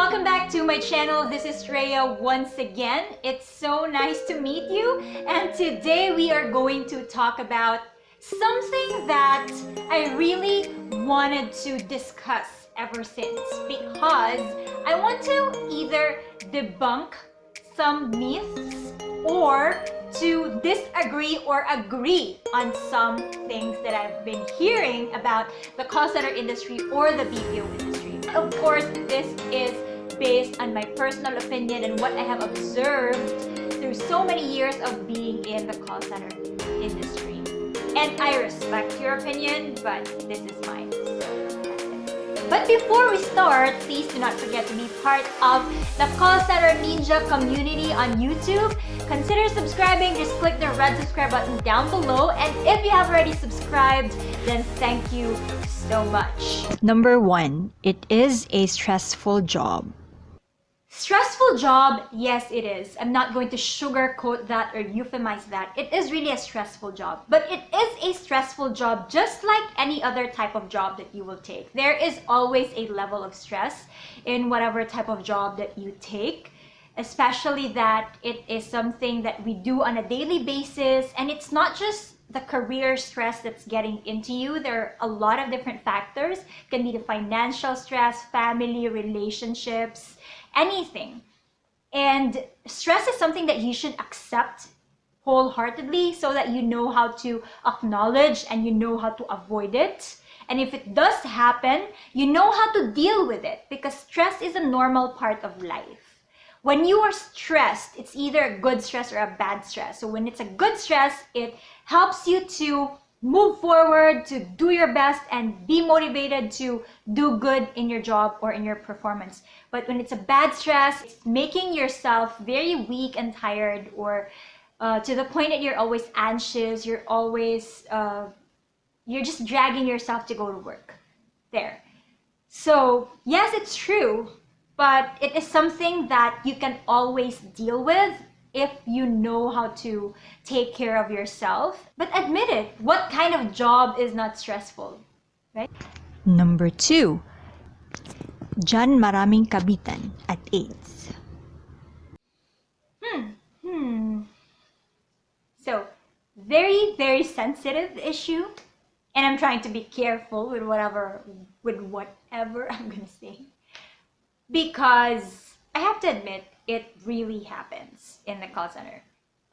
welcome back to my channel. This is Rhea once again. It's so nice to meet you, and today we are going to talk about something that I really wanted to discuss ever since, because I want to either debunk some myths or to disagree or agree on some things that I've been hearing about the call center industry or the BPO industry. Of course, this is based on my personal opinion and what I have observed through so many years of being in the call center industry. And I respect your opinion, but this is mine. But before we start, please do not forget to be part of the Call Center Ninja community on YouTube. Consider subscribing. Just click the red subscribe button down below. And if you have already subscribed, then thank you so much. Number 1, it is a stressful job. Stressful job, yes it is. I'm not going to sugarcoat that or euphemize that. It is really a stressful job. But it is a stressful job just like any other type of job that you will take. There is always a level of stress in whatever type of job that you take, especially that it is something that we do on a daily basis, and it's not just the career stress that's getting into you. There are a lot of different factors. It can be the financial stress, family, relationships, anything. And stress is something that you should accept wholeheartedly so that you know how to acknowledge and you know how to avoid it. And if it does happen, you know how to deal with it, because stress is a normal part of life. When you are stressed, it's either a good stress or a bad stress. So when it's a good stress, it helps you to move forward, to do your best and be motivated to do good in your job or in your performance. But when it's a bad stress, it's making yourself very weak and tired, or to the point that you're always anxious, you're just dragging yourself to go to work. There. So yes, it's true, but it is something that you can always deal with if you know how to take care of yourself. But admit it, what kind of job is not stressful, right? Number 2, Diyan maraming kabitan at AIDS. So, very, very sensitive issue. And I'm trying to be careful with whatever I'm gonna say. Because I have to admit, it really happens in the call center.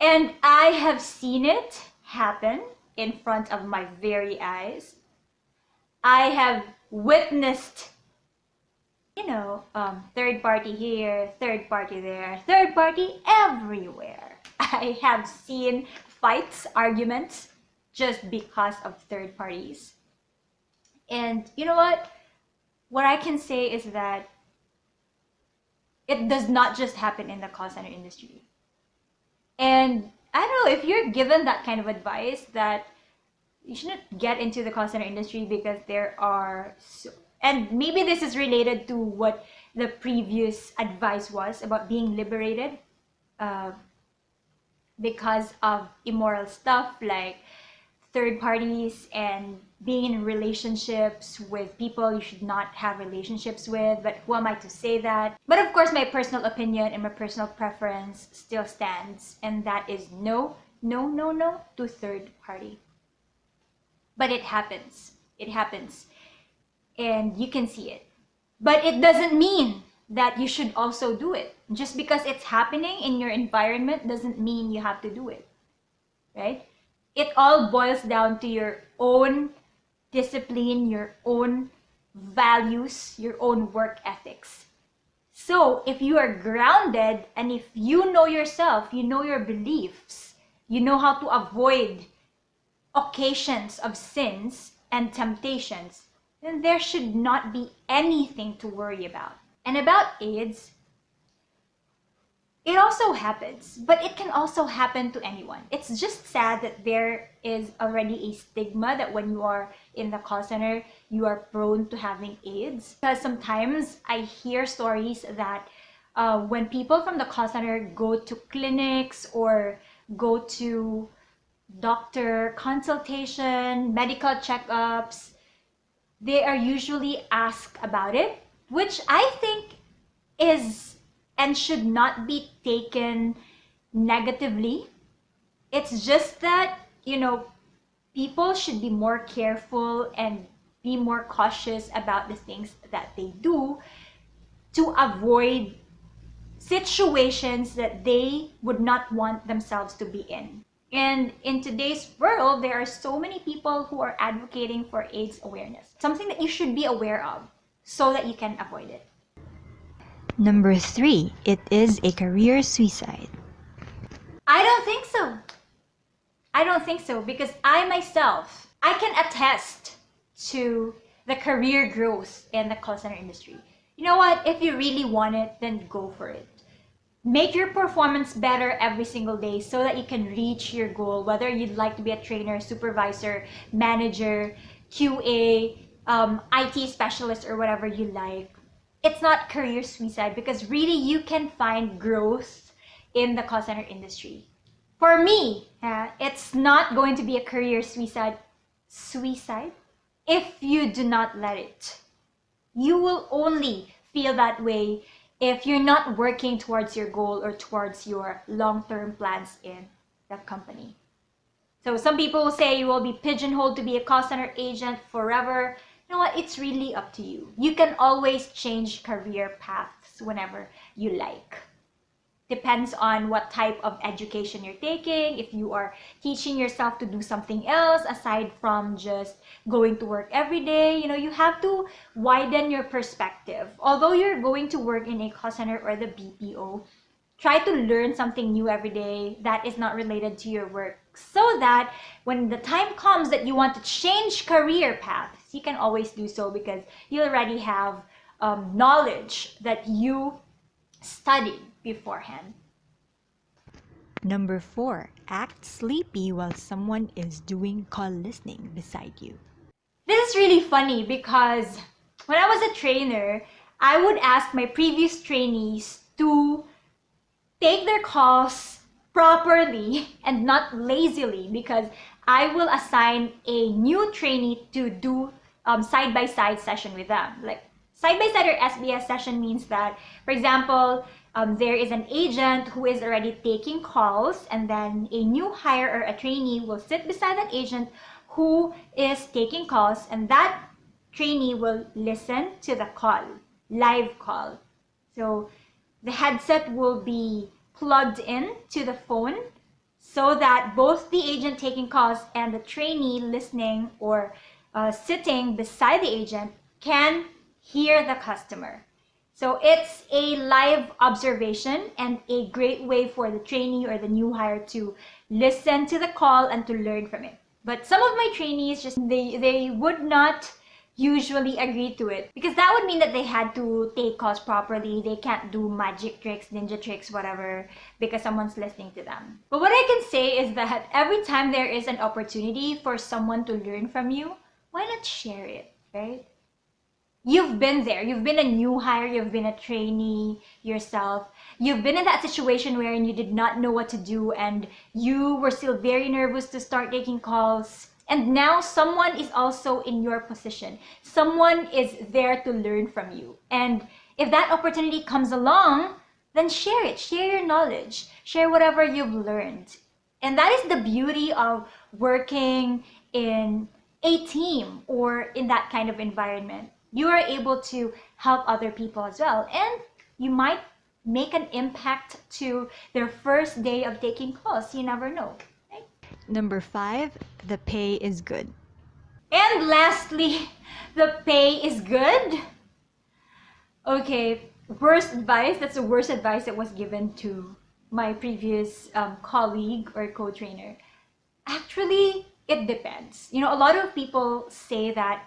And I have seen it happen in front of my very eyes. I have witnessed, third party here, third party there, third party everywhere. I have seen fights, arguments, just because of third parties. And you know what? What I can say is that it does not just happen in the call center industry. And I don't know, if you're given that kind of advice that you shouldn't get into the call center industry because there are and maybe this is related to what the previous advice was about being liberated because of immoral stuff like third parties and being in relationships with people you should not have relationships with. But who am I to say that? But of course, my personal opinion and my personal preference still stands, and that is no to third party. But it happens. It happens. And you can see it. But it doesn't mean that you should also do it. Just because it's happening in your environment doesn't mean you have to do it. Right? It all boils down to your own discipline, your own values, your own work ethics. So if you are grounded and if you know yourself, you know your beliefs, you know how to avoid occasions of sins and temptations, then there should not be anything to worry about. And about AIDS, it also happens, but it can also happen to anyone. It's just sad that there is already a stigma that when you are in the call center, you are prone to having AIDS. Because sometimes I hear stories that when people from the call center go to clinics or go to doctor consultation, medical checkups, they are usually asked about it, which I think is and should not be taken negatively. It's just that, people should be more careful and be more cautious about the things that they do to avoid situations that they would not want themselves to be in. And in today's world, there are so many people who are advocating for AIDS awareness, something that you should be aware of so that you can avoid it. Number 3, it is a career suicide. I don't think so. Because I myself, I can attest to the career growth in the call center industry. You know what? If you really want it, then go for it. Make your performance better every single day so that you can reach your goal, whether you'd like to be a trainer, supervisor, manager, QA, IT specialist, or whatever you like. It's not career suicide because really you can find growth in the call center industry. For me, it's not going to be a career suicide if you do not let it. You will only feel that way if you're not working towards your goal or towards your long-term plans in the company. So some people will say you will be pigeonholed to be a call center agent forever. You know what? It's really up to you. You can always change career paths whenever you like. Depends on what type of education you're taking. If you are teaching yourself to do something else aside from just going to work every day, you have to widen your perspective. Although you're going to work in a call center or the BPO, try to learn something new every day that is not related to your work so that when the time comes that you want to change career paths, you can always do so because you already have knowledge that you studied beforehand. Number 4, act sleepy while someone is doing call listening beside you. This is really funny because when I was a trainer, I would ask my previous trainees to take their calls properly and not lazily because I will assign a new trainee to do side-by-side session with them. Like side-by-side or SBS session means that, for example, there is an agent who is already taking calls and then a new hire or a trainee will sit beside that agent who is taking calls and that trainee will listen to the call, live call. So the headset will be plugged in to the phone so that both the agent taking calls and the trainee listening or sitting beside the agent can hear the customer. So it's a live observation and a great way for the trainee or the new hire to listen to the call and to learn from it. But some of my trainees they would not usually agree to it because that would mean that they had to take calls properly. They can't do magic tricks, ninja tricks, whatever, because someone's listening to them. But what I can say is that every time there is an opportunity for someone to learn from you, why not share it, right? You've been there. You've been a new hire. You've been a trainee yourself. You've been in that situation wherein you did not know what to do and you were still very nervous to start taking calls. And now someone is also in your position. Someone is there to learn from you. And if that opportunity comes along, then share it. Share your knowledge. Share whatever you've learned. And that is the beauty of working in a team or in that kind of environment. You are able to help other people as well. And you might make an impact to their first day of taking calls. You never know. Right? Number 5, the pay is good. And lastly, the pay is good. Okay, worst advice. That's the worst advice that was given to my previous colleague or co-trainer. Actually, it depends. A lot of people say that,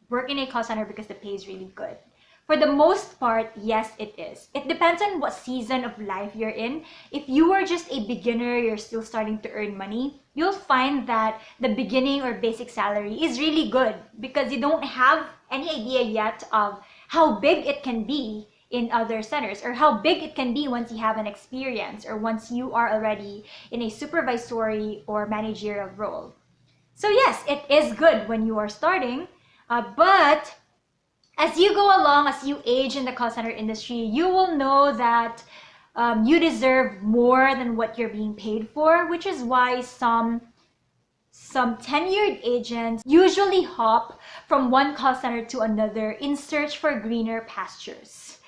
work in a call center because the pay is really good. For the most part, yes, it is. It depends on what season of life you're in. If you are just a beginner, you're still starting to earn money, you'll find that the beginning or basic salary is really good because you don't have any idea yet of how big it can be in other centers or how big it can be once you have an experience or once you are already in a supervisory or managerial role. So yes, it is good when you are starting, but As you go along, as you age in the call center industry, you will know that you deserve more than what you're being paid for, which is why some tenured agents usually hop from one call center to another in search for greener pastures.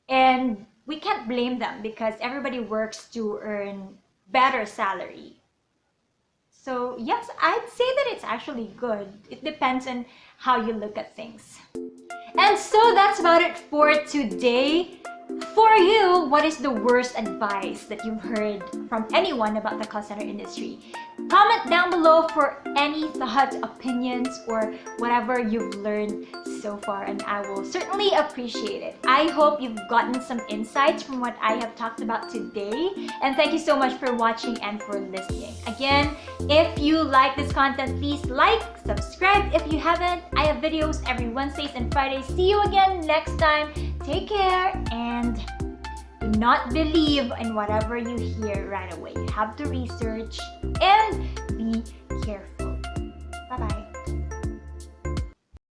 And we can't blame them because everybody works to earn better salary. So yes, I'd say that it's actually good. It depends on how you look at things. And so that's about it for today. For you, what is the worst advice that you've heard from anyone about the call center industry? Comment down below for any thoughts, opinions, or whatever you've learned so far, and I will certainly appreciate it. I hope you've gotten some insights from what I have talked about today, and thank you so much for watching and for listening. Again, if you like this content, please like, subscribe if you haven't. I have videos every Wednesdays and Fridays. See you again next time. Take care, and do not believe in whatever you hear right away. You have to research and be careful. Bye-bye.